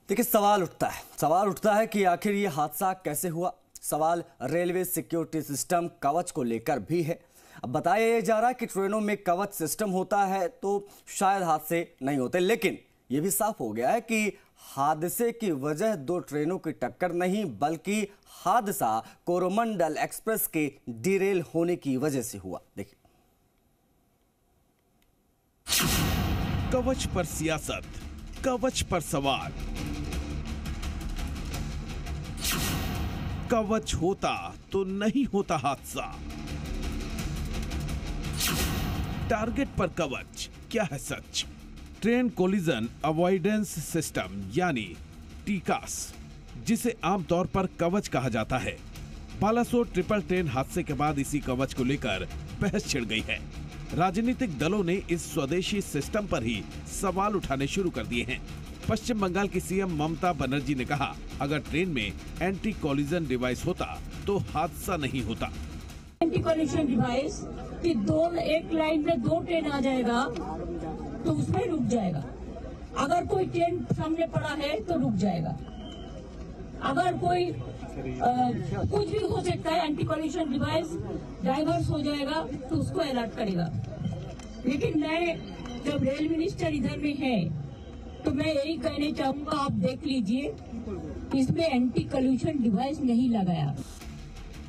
देखिए, सवाल उठता है कि आखिर ये हादसा कैसे हुआ। सवाल रेलवे सिक्योरिटी सिस्टम कवच को लेकर भी है। अब बताया जा रहा है कि ट्रेनों में कवच सिस्टम होता है तो शायद हादसे नहीं होते, लेकिन यह भी साफ हो गया है कि हादसे की वजह दो ट्रेनों की टक्कर नहीं, बल्कि हादसा कोरोमंडल एक्सप्रेस के डिरेल होने की वजह से हुआ। देखिए, कवच पर सियासत, कवच पर सवाल। कवच होता तो नहीं होता हादसा। टारगेट पर कवच, क्या है सच? ट्रेन कोलिजन अवॉइडेंस सिस्टम यानी टीकास, जिसे आमतौर पर कवच कहा जाता है। बालासोर ट्रिपल ट्रेन हादसे के बाद इसी कवच को लेकर बहस छिड़ गई है। राजनीतिक दलों ने इस स्वदेशी सिस्टम पर ही सवाल उठाने शुरू कर दिए हैं। पश्चिम बंगाल की सीएम ममता बनर्जी ने कहा, अगर ट्रेन में एंटी कोलिजन डिवाइस होता तो हादसा नहीं होता। एंटी कोलिजन डिवाइस कि एक लाइन में दो ट्रेन आ जाएगा तो उसमें रुक जाएगा। अगर कोई ट्रेन सामने पड़ा है तो रुक जाएगा। अगर कोई कुछ भी हो सकता है, एंटी कोलिजन डिवाइस डाइवर्स हो जाएगा तो उसको अलर्ट करेगा। लेकिन मैं जब रेल मिनिस्टर इधर में है तो मैं यही कहना चाहूंगा, आप देख लीजिए, इसमें एंटी कोलिजन डिवाइस नहीं लगाया।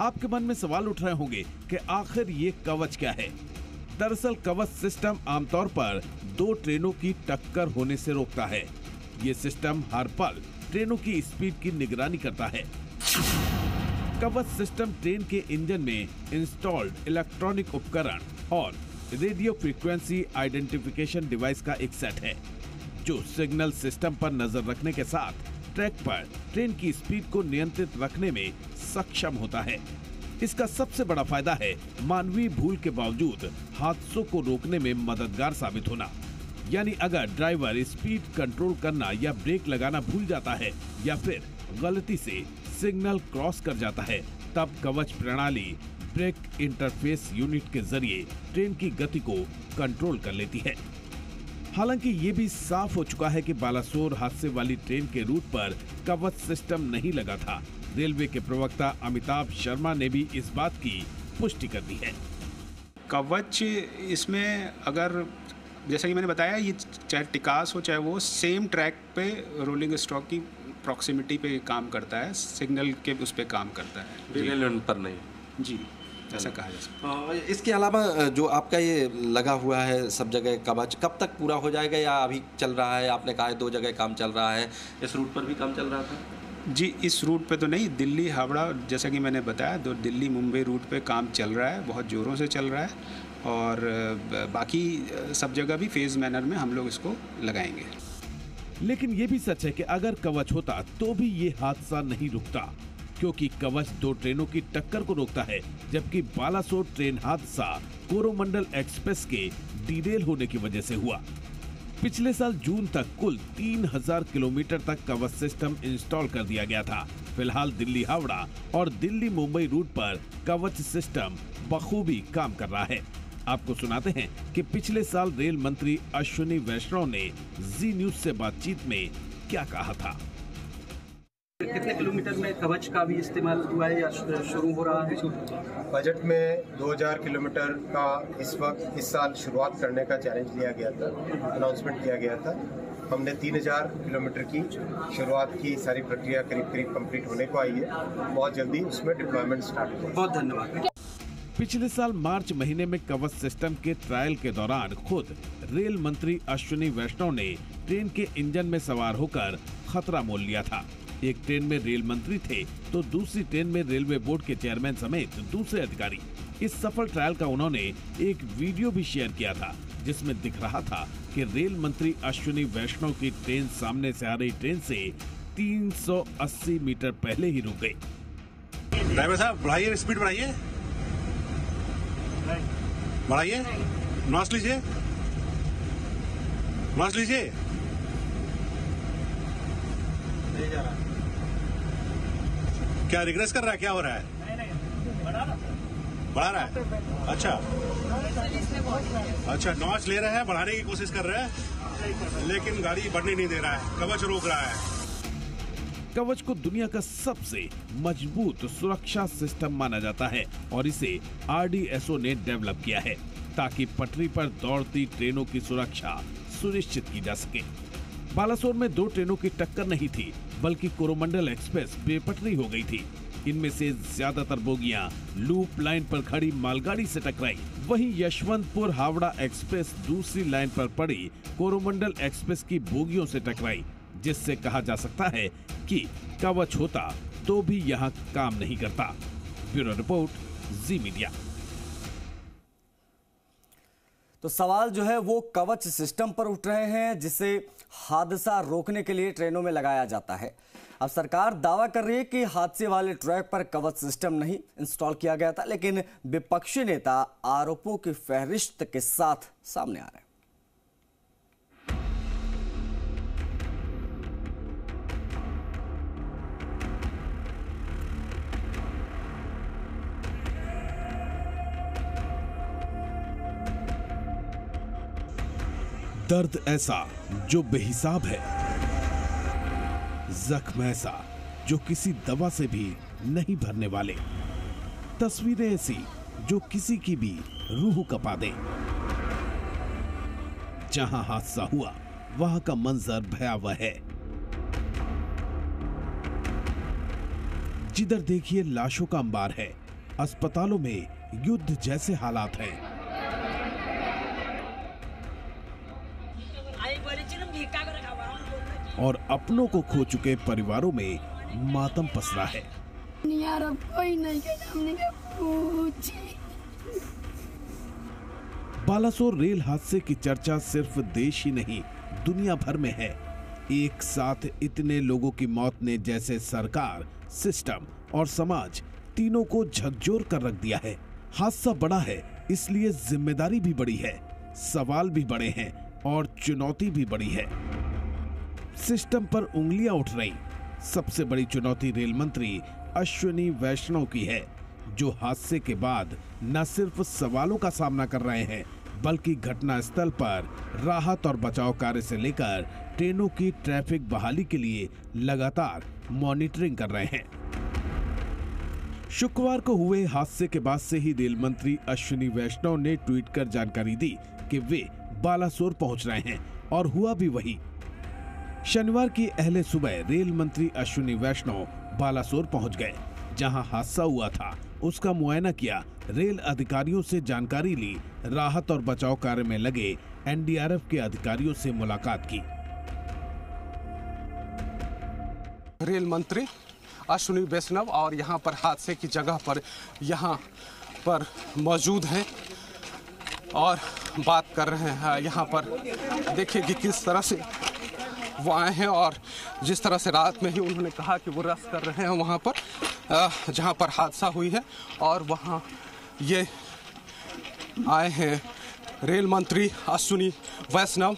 आपके मन में सवाल उठ रहे होंगे कि आखिर ये कवच क्या है। दरअसल कवच सिस्टम आमतौर पर दो ट्रेनों की टक्कर होने से रोकता है। ये सिस्टम हर पल ट्रेनों की स्पीड की निगरानी करता है। कवच सिस्टम ट्रेन के इंजन में इंस्टॉल्ड इलेक्ट्रॉनिक उपकरण और रेडियो फ्रीक्वेंसी आइडेंटिफिकेशन डिवाइस का एक सेट है, जो सिग्नल सिस्टम पर नजर रखने के साथ ट्रैक पर ट्रेन की स्पीड को नियंत्रित रखने में सक्षम होता है। इसका सबसे बड़ा फायदा है मानवीय भूल के बावजूद हादसों को रोकने में मददगार साबित होना। यानी अगर ड्राइवर स्पीड कंट्रोल करना या ब्रेक लगाना भूल जाता है या फिर गलती से सिग्नल क्रॉस कर जाता है, तब कवच प्रणाली ब्रेक इंटरफेस यूनिट के जरिए ट्रेन की गति को कंट्रोल कर लेती है। हालांकि ये भी साफ हो चुका है कि बालासोर हादसे वाली ट्रेन के रूट पर कवच सिस्टम नहीं लगा था। रेलवे के प्रवक्ता अमिताभ शर्मा ने भी इस बात की पुष्टि कर दी है। कवच इसमें, अगर जैसा कि मैंने बताया, ये चाहे टिकास हो चाहे वो, सेम ट्रैक पे रोलिंग स्टॉक की प्रॉक्सिमिटी पे काम करता है, सिग्नल के उस पे काम करता है, डिरेलमेंट पर नहीं। जी, ऐसा कहा जा सकता है। इसके अलावा जो आपका ये लगा हुआ है सब जगह कवच, कब तक पूरा हो जाएगा या अभी चल रहा है? आपने कहा है 2 जगह काम चल रहा है, इस रूट पर भी काम चल रहा था? जी, इस रूट पे तो नहीं, दिल्ली हावड़ा, जैसा कि मैंने बताया, दिल्ली मुंबई रूट पे काम चल रहा है, बहुत ज़ोरों से चल रहा है, और बाकी सब जगह भी फेज मैनर में हम लोग इसको लगाएंगे। लेकिन ये भी सच है कि अगर कवच होता तो भी ये हादसा नहीं रुकता, क्योंकि कवच दो ट्रेनों की टक्कर को रोकता है, जबकि बालासोर ट्रेन हादसा कोरोमंडल एक्सप्रेस के डिरेल होने की वजह से हुआ। पिछले साल जून तक कुल 3000 किलोमीटर तक कवच सिस्टम इंस्टॉल कर दिया गया था। फिलहाल दिल्ली हावड़ा और दिल्ली मुंबई रूट पर कवच सिस्टम बखूबी काम कर रहा है। आपको सुनाते हैं कि पिछले साल रेल मंत्री अश्विनी वैष्णव ने जी न्यूज से बातचीत में क्या कहा था। कितने किलोमीटर में कवच का भी इस्तेमाल हुआ है या शुरू हो रहा है? बजट में 2000 किलोमीटर का इस साल शुरुआत करने का चैलेंज लिया गया था, अनाउंसमेंट किया गया था। हमने 3000 किलोमीटर की शुरुआत की, सारी प्रक्रिया करीब कंप्लीट होने को आई है। बहुत जल्दी उसमें डिप्लॉयमेंट स्टार्ट होगा। बहुत धन्यवाद। पिछले साल मार्च महीने में कवच सिस्टम के ट्रायल के दौरान खुद रेल मंत्री अश्विनी वैष्णव ने ट्रेन के इंजन में सवार होकर खतरा मोल लिया था। एक ट्रेन में रेल मंत्री थे तो दूसरी ट्रेन में रेलवे बोर्ड के चेयरमैन समेत दूसरे अधिकारी। इस सफल ट्रायल का उन्होंने एक वीडियो भी शेयर किया था, जिसमें दिख रहा था कि रेल मंत्री अश्विनी वैष्णव की ट्रेन सामने से आ रही ट्रेन से 380 मीटर पहले ही रुक गई। ड्राइवर साहब, बढ़ाइए स्पीड, बढ़ाइए, नॉइस लीजिए, नॉइस लीजिए। क्या रिग्रेस कर रहा है? क्या हो रहा है? बढ़ा रहा है। अच्छा, नॉइस ले रहा है, बढ़ाने की कोशिश कर रहा है, लेकिन गाड़ी बढ़ने नहीं दे रहा है, कवच रोक रहा है। कवच को दुनिया का सबसे मजबूत सुरक्षा सिस्टम माना जाता है और इसे RDSO ने डेवलप किया है ताकि पटरी पर दौड़ती ट्रेनों की सुरक्षा सुनिश्चित की जा सके। बालासोर में 2 ट्रेनों की टक्कर नहीं थी, बल्कि कोरोमंडल एक्सप्रेस बेपटरी हो गई थी। इनमें से ज्यादातर बोगियां लूप लाइन पर खड़ी मालगाड़ी से टकराई। वहीं यशवंतपुर हावड़ा एक्सप्रेस दूसरी लाइन पर पड़ी कोरोमंडल एक्सप्रेस की बोगियों से टकराई, जिससे कहा जा सकता है कि कवच होता तो भी यहाँ काम नहीं करता। ब्यूरो रिपोर्ट, जी मीडिया। तो सवाल जो है वो कवच सिस्टम पर उठ रहे हैं, जिसे हादसा रोकने के लिए ट्रेनों में लगाया जाता है। अब सरकार दावा कर रही है कि हादसे वाले ट्रैक पर कवच सिस्टम नहीं इंस्टॉल किया गया था, लेकिन विपक्षी नेता आरोपों की फहरिस्त के साथ सामने आ रहे हैं। दर्द ऐसा जो बेहिसाब है, जख्म ऐसा जो किसी दवा से भी नहीं भरने वाले, तस्वीरें ऐसी जो किसी की भी रूह कपा दे। जहां हादसा हुआ वहां का मंजर भयावह है। जिधर देखिए लाशों का अंबार है, अस्पतालों में युद्ध जैसे हालात हैं। और अपनों को खो चुके परिवारों में मातम पसरा है। यार अब कोई नहीं बालासोर रेल हादसे की चर्चा सिर्फ देश ही नहीं दुनिया भर में है। एक साथ इतने लोगों की मौत ने जैसे सरकार, सिस्टम और समाज तीनों को झकझोर कर रख दिया है। हादसा बड़ा है, इसलिए जिम्मेदारी भी बड़ी है, सवाल भी बड़े हैं और चुनौती भी बड़ी है। सिस्टम पर उंगलियां उठ रही। सबसे बड़ी चुनौती रेल मंत्री अश्विनी वैष्णव की है, जो हादसे के बाद न सिर्फ सवालों का सामना कर रहे हैं, बल्कि घटनास्थल पर राहत और बचाव कार्य से लेकर ट्रेनों की ट्रैफिक बहाली के लिए लगातार मॉनिटरिंग कर रहे हैं। शुक्रवार को हुए हादसे के बाद से ही रेल मंत्री अश्विनी वैष्णव ने ट्वीट कर जानकारी दी कि वे बालासोर पहुंच रहे हैं, और हुआ भी वही। शनिवार की अहले सुबह रेल मंत्री अश्विनी वैष्णव बालासोर पहुंच गए, जहां हादसा हुआ था। उसका मुआयना किया, रेल अधिकारियों से जानकारी ली, राहत और बचाव कार्य में लगे NDRF के अधिकारियों से मुलाकात की। रेल मंत्री अश्विनी वैष्णव और यहां पर हादसे की जगह पर यहां पर मौजूद हैं और बात कर रहे हैं। यहां पर देखिए कि किस तरह से वो आए हैं और जिस तरह से रात में ही उन्होंने कहा कि वो रस कर रहे हैं वहाँ पर जहाँ पर हादसा हुई है, और वहाँ ये आए हैं रेल मंत्री अश्विनी वैष्णव।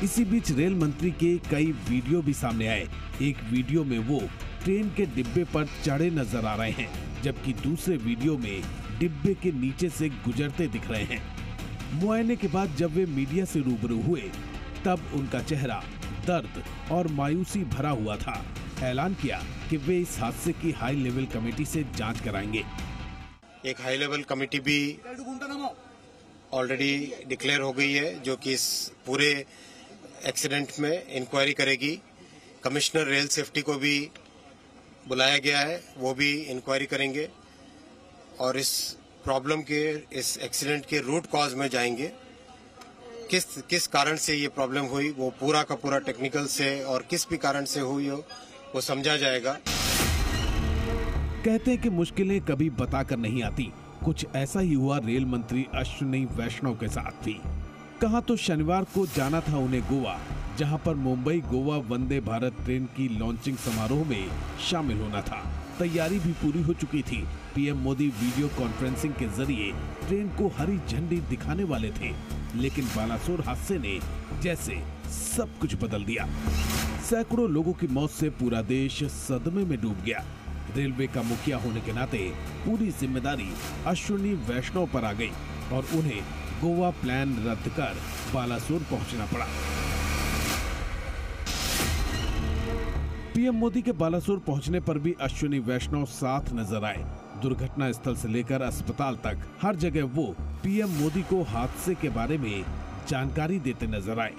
इसी बीच रेल मंत्री के कई वीडियो भी सामने आए। एक वीडियो में वो ट्रेन के डिब्बे पर चढ़े नजर आ रहे हैं, जबकि दूसरे वीडियो में डिब्बे के नीचे से गुजरते दिख रहे हैं। मुआयने के बाद जब वे मीडिया से रूबरू हुए, तब उनका चेहरा दर्द और मायूसी भरा हुआ था। ऐलान किया कि वे इस हादसे की हाई लेवल कमेटी से जांच कराएंगे। एक हाई लेवल कमेटी भी ऑलरेडी डिक्लेयर हो गई है, जो कि इस पूरे एक्सीडेंट में इंक्वायरी करेगी। कमिश्नर रेल सेफ्टी को भी बुलाया गया है, वो भी इंक्वायरी करेंगे और इस प्रॉब्लम के, इस एक्सीडेंट के रूट कॉज में जाएंगे। किस कारण से ये प्रॉब्लम हुई, वो पूरा का पूरा टेक्निकल से और किस भी कारण से हुई हो, वो समझा जाएगा। कहते हैं कि मुश्किलें कभी बताकर नहीं आती। कुछ ऐसा ही हुआ रेल मंत्री अश्विनी वैष्णव के साथ भी। कहा तो शनिवार को जाना था उन्हें गोवा, जहां पर मुंबई गोवा वंदे भारत ट्रेन की लॉन्चिंग समारोह में शामिल होना था। तैयारी भी पूरी हो चुकी थी। पीएम मोदी वीडियो कॉन्फ्रेंसिंग के जरिए ट्रेन को हरी झंडी दिखाने वाले थे, लेकिन बालासोर हादसे ने जैसे सब कुछ बदल दिया। सैकड़ों लोगों की मौत से पूरा देश सदमे में डूब गया। रेलवे का मुखिया होने के नाते पूरी जिम्मेदारी अश्विनी वैष्णव पर आ गई और उन्हें गोवा प्लान रद्द कर बालासोर पहुंचना पड़ा। पीएम मोदी के बालासोर पहुंचने पर भी अश्विनी वैष्णव साथ नजर आए। दुर्घटना स्थल से लेकर अस्पताल तक हर जगह वो पीएम मोदी को हादसे के बारे में जानकारी देते नजर आए।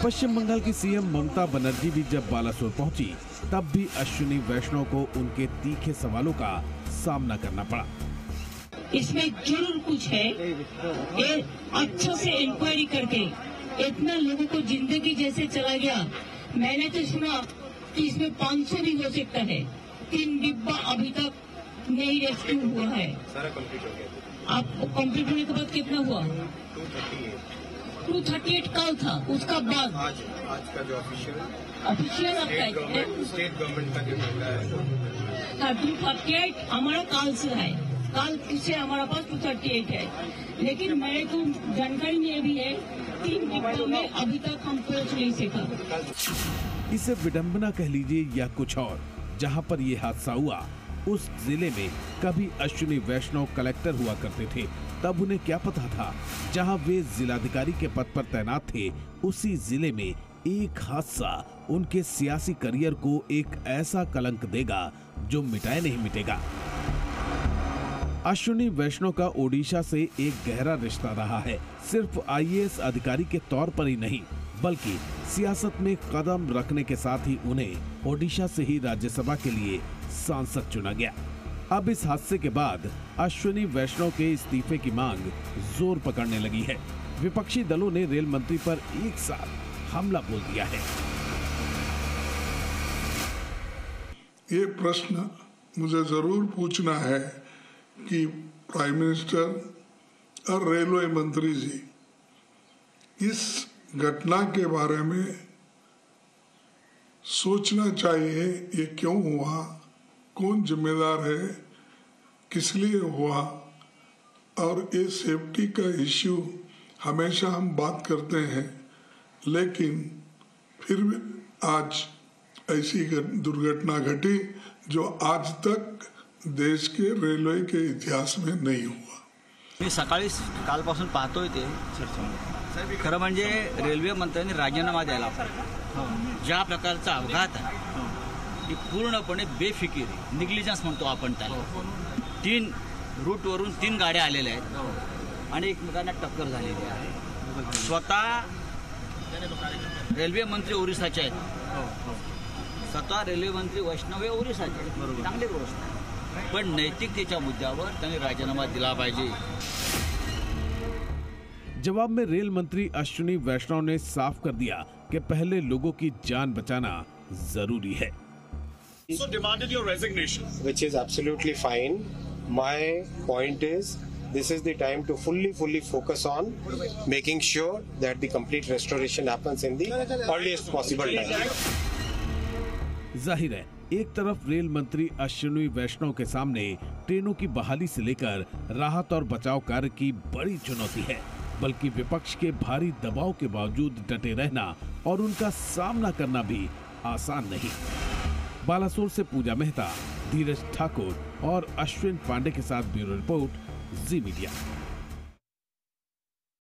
पश्चिम बंगाल की सीएम ममता बनर्जी भी जब बालासोर पहुंची तब भी अश्विनी वैष्णव को उनके तीखे सवालों का सामना करना पड़ा। इसमें जरूर कुछ है, ये अच्छे से इंक्वायरी करके इतना लोगों को जिंदगी जैसे चला गया। मैंने तो सुना कि इसमें 500 भी हो सकता है। 3 डिब्बा अभी तक नहीं रेस्क्यू हुआ है। सारा कंप्लीट हो गया। आपको कंप्लीट होने के बाद कितना हुआ? 238 कल था, उसका बाद आज का जो ऑफिशियल आपका स्टेट गवर्नमेंट का जो डेटा है 238 हमारा काल से है। काल से हमारा पास 238 है, लेकिन मेरे को जानकारी में भी है 3 डिब्बों में अभी तक हम पहुंच नहीं सका। इसे विडंबना कह लीजिए या कुछ और, जहां पर ये हादसा हुआ उस जिले में कभी अश्विनी वैष्णव कलेक्टर हुआ करते थे। तब उन्हें क्या पता था जहां वे जिलाधिकारी के पद पर तैनात थे उसी जिले में एक हादसा उनके सियासी करियर को एक ऐसा कलंक देगा जो मिटाए नहीं मिटेगा। अश्विनी वैष्णव का ओडिशा से एक गहरा रिश्ता रहा है। सिर्फ आईएएस अधिकारी के तौर पर ही नहीं बल्कि सियासत में कदम रखने के साथ ही उन्हें ओडिशा से ही राज्यसभा के लिए सांसद चुना गया। अब इस हादसे के बाद अश्विनी वैष्णव के इस्तीफे की मांग जोर पकड़ने लगी है। विपक्षी दलों ने रेल मंत्री पर एक साथ हमला बोल दिया है। ये प्रश्न मुझे जरूर पूछना है कि प्राइम मिनिस्टर और रेलवे मंत्री जी इस घटना के बारे में सोचना चाहिए। ये क्यों हुआ, कौन जिम्मेदार है, किस लिए हुआ, और ये सेफ्टी का इश्यू हमेशा हम बात करते हैं, लेकिन फिर भी आज ऐसी दुर्घटना घटी जो आज तक देश के रेल्वे के इतिहास में नहीं हुआ। मी सकाळी कालपासून पाहतोय ते खरं म्हणजे रेल्वे मंत्र्यांनी राजीनामा द्यायला पाहिजे। ज्या प्रकारचा अपघात आहे ती पूर्णपणे बेफिकिरी निग्लिजन्स म्हणतो आपण त्याला। 3 रूटवरून 3 गाड्या आलेल्या आहेत आणि एकमेकांना टक्कर झालेली आहे। स्वतः रेल्वे मंत्री ओरिसाचे आहेत, स्वतः रेल्वे मंत्री वैष्णव हे ओरिसाचे आहेत, चांगली गोष्ट आहे, पण नैतिकतेच्या मुद्द्यावर त्यांनी राजीनामा दिला पाहिजे। जवाब में रेल मंत्री अश्विनी वैष्णव ने साफ कर दिया कि पहले लोगों की जान बचाना जरूरी है। So demanded your resignation, which is absolutely fine. My point is this is the time to fully focus on making sure that the complete restoration happens in the earliest possible time. जाहिर है एक तरफ rail मंत्री अश्विनी वैष्णव के सामने ट्रेनों की बहाली से लेकर राहत और बचाव कार्य की बड़ी चुनौती है, बल्कि विपक्ष के भारी दबाव के बावजूद डटे रहना और उनका सामना करना भी आसान नहीं। बालासोर से पूजा मेहता, धीरज ठाकुर और अश्विन पांडे के साथ ब्यूरो रिपोर्ट, जी मीडिया।